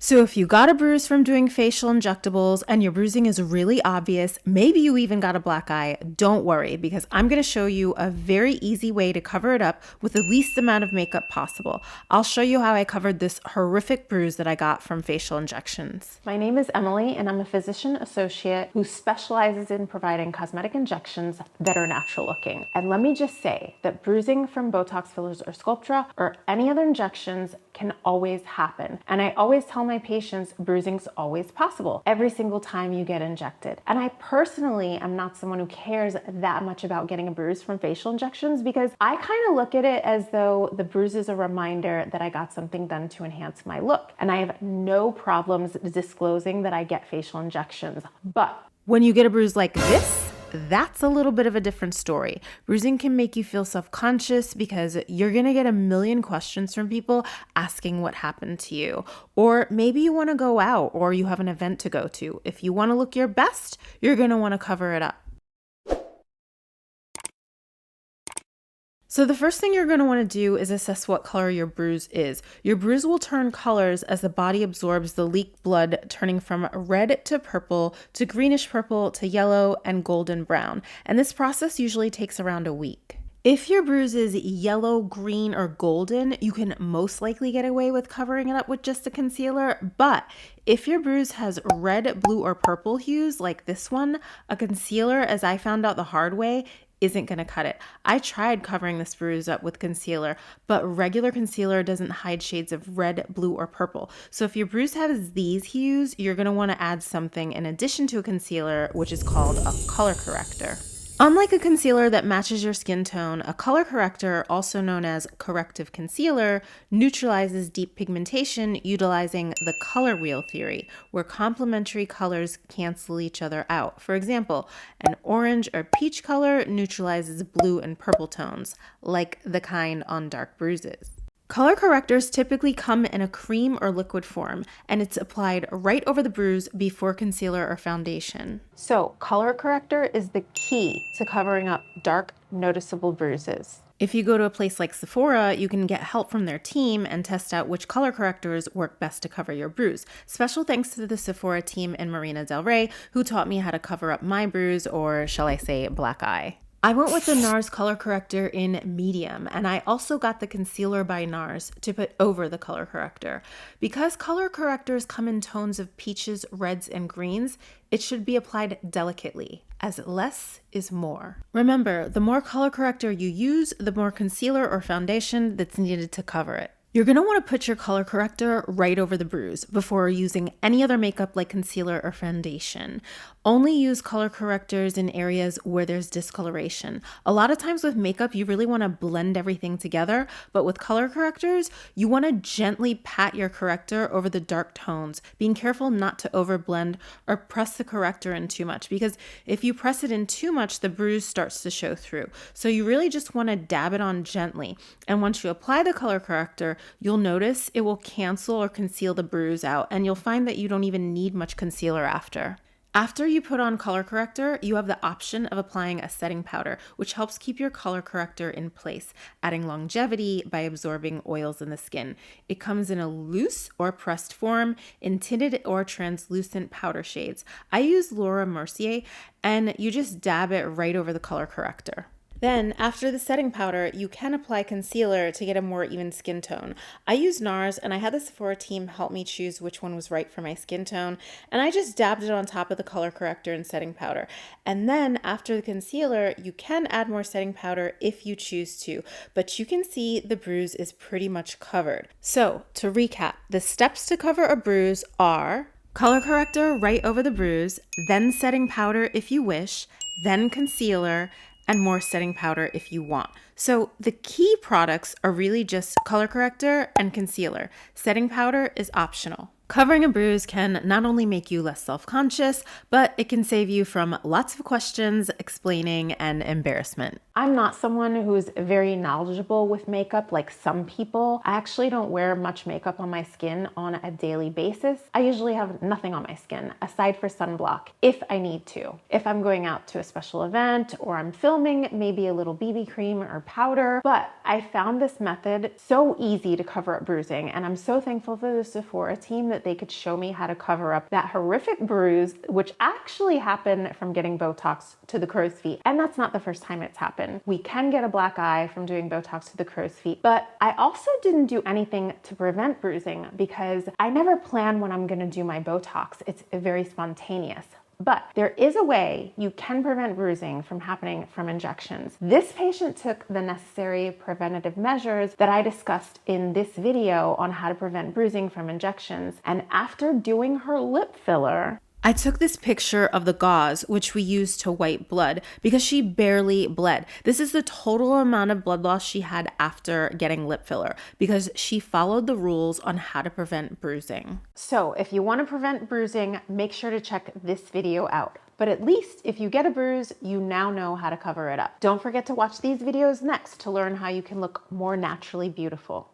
So if you got a bruise from doing facial injectables and your bruising is really obvious, maybe you even got a black eye, don't worry, because I'm going to show you a very easy way to cover it up with the least amount of makeup possible. I'll show you how I covered this horrific bruise that I got from facial injections. My name is Emily and I'm a physician associate who specializes in providing cosmetic injections that are natural looking. And let me just say that bruising from Botox fillers or Sculptra or any other injections can always happen. And I always tell my patients bruising's always possible every single time you get injected. And I personally am not someone who cares that much about getting a bruise from facial injections because I kind of look at it as though the bruise is a reminder that I got something done to enhance my look. And I have no problems disclosing that I get facial injections. But when you get a bruise like this, that's a little bit of a different story. Bruising can make you feel self-conscious because you're going to get a million questions from people asking what happened to you. Or maybe you want to go out or you have an event to go to. If you want to look your best, you're going to want to cover it up. So the first thing you're going to want to do is assess what color your bruise is. Your bruise will turn colors as the body absorbs the leaked blood, turning from red to purple to greenish purple to yellow and golden brown. And this process usually takes around a week. If your bruise is yellow, green, or golden, you can most likely get away with covering it up with just a concealer. But if your bruise has red, blue, or purple hues like this one, a concealer, as I found out the hard way, isn't going to cut it. I tried covering this bruise up with concealer, but regular concealer doesn't hide shades of red, blue, or purple. So if your bruise has these hues, you're going to want to add something in addition to a concealer, which is called a color corrector. Unlike a concealer that matches your skin tone, a color corrector, also known as corrective concealer, neutralizes deep pigmentation utilizing the color wheel theory, where complementary colors cancel each other out. For example, an orange or peach color neutralizes blue and purple tones, like the kind on dark bruises. Color correctors typically come in a cream or liquid form, and it's applied right over the bruise before concealer or foundation. So color corrector is the key to covering up dark, noticeable bruises. If you go to a place like Sephora, you can get help from their team and test out which color correctors work best to cover your bruise. Special thanks to the Sephora team in Marina Del Rey, who taught me how to cover up my bruise, or shall I say black eye. I went with the NARS color corrector in medium, and I also got the concealer by NARS to put over the color corrector. Because color correctors come in tones of peaches, reds, and greens, it should be applied delicately, as less is more. Remember, the more color corrector you use, the more concealer or foundation that's needed to cover it. You're going to want to put your color corrector right over the bruise before using any other makeup like concealer or foundation. Only use color correctors in areas where there's discoloration. A lot of times with makeup, you really want to blend everything together, but with color correctors, you want to gently pat your corrector over the dark tones, being careful not to overblend or press the corrector in too much, because if you press it in too much, the bruise starts to show through. So you really just want to dab it on gently. And once you apply the color corrector, you'll notice it will cancel or conceal the bruise out, and you'll find that you don't even need much concealer after. After you put on color corrector, you have the option of applying a setting powder, which helps keep your color corrector in place, adding longevity by absorbing oils in the skin. It comes in a loose or pressed form, in tinted or translucent powder shades. I use Laura Mercier, and you just dab it right over the color corrector. Then, after the setting powder, you can apply concealer to get a more even skin tone. I use NARS, and I had the Sephora team help me choose which one was right for my skin tone, and I just dabbed it on top of the color corrector and setting powder. And then, after the concealer, you can add more setting powder if you choose to, but you can see the bruise is pretty much covered. So, to recap, the steps to cover a bruise are color corrector right over the bruise, then setting powder if you wish, then concealer, and more setting powder if you want. So the key products are really just color corrector and concealer. Setting powder is optional. Covering a bruise can not only make you less self-conscious, but it can save you from lots of questions, explaining, and embarrassment. I'm not someone who's very knowledgeable with makeup like some people. I actually don't wear much makeup on my skin on a daily basis. I usually have nothing on my skin aside for sunblock if I need to. If I'm going out to a special event or I'm filming, maybe a little BB cream or powder. But I found this method so easy to cover up bruising, and I'm so thankful for the Sephora team that that they could show me how to cover up that horrific bruise, which actually happened from getting Botox to the crow's feet. And that's not the first time it's happened. We can get a black eye from doing Botox to the crow's feet, but I also didn't do anything to prevent bruising because I never plan when I'm gonna do my Botox. It's very spontaneous. But there is a way you can prevent bruising from happening from injections. This patient took the necessary preventative measures that I discussed in this video on how to prevent bruising from injections. And after doing her lip filler, I took this picture of the gauze, which we used to wipe blood, because she barely bled. This is the total amount of blood loss she had after getting lip filler, because she followed the rules on how to prevent bruising. So if you want to prevent bruising, make sure to check this video out. But at least if you get a bruise, you now know how to cover it up. Don't forget to watch these videos next to learn how you can look more naturally beautiful.